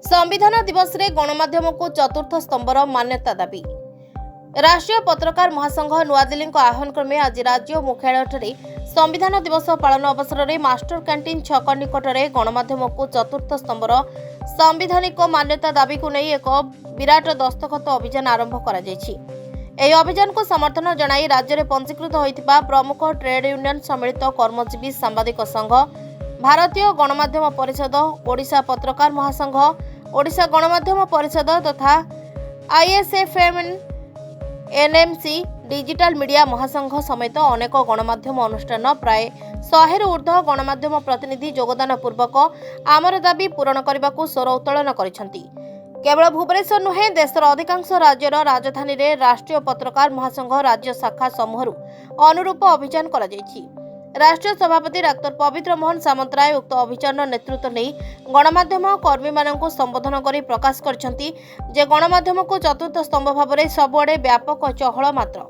संविधान दिवस रे गणमाध्यम को चतुर्थ स्तंभर मान्यता दाबी। राष्ट्रीय पत्रकार महासंघ नुआदिल्ली आह्वान क्रमे आज राज्य मुख्यालय संविधान दिवस पालन अवसर में मास्टर कैंटीन छक निकट में गणमाध्यम को चतुर्थ स्तंभर संवैधानिक मान्यता दाबी को नहीं एक विराट दस्तखत अभियान आरंभ कर अभियान को समर्थन जनाई राज्य में पंजीकृत होता प्रमुख ट्रेड यूनियन सम्मिलित कर्मजीवी सांबादिक संघ, भारतीय गणमाध्यम परिषद, ओडिशा पत्रकार महासंघ, ओडिशा गणमाध्यम परिषद तथा आईएसएफएम, एनएमसी, डिजिटल मीडिया महासंघ समेत अनेक गणमाध्यम अनुष्ठान प्राय 100 रु ऊर्ध्व गणमाध्यम प्रतिनिधि योगदान पूर्वक आमर दाबी पूरण करने को स्वर उत्तोलन करिसेंति। केवल भुवनेश्वर नुहे देशर अधिकांश राज्यर राजधानी रे राष्ट्रीय पत्रकार महासंघ राज्य शाखा समूह अनुरूप अभियान करा जायछि। राष्ट्रीय सभापति डाक्टर पवित्र मोहन सामंतराय उक्त अभियान नेतृत्व नहीं गणमाध्यम कर्मी मानक संबोधन कर प्रकाश करछंती जे गणमाध्यम को चतुर्थ स्तंभ भाव में सबुआडे व्यापक चहल मात्र।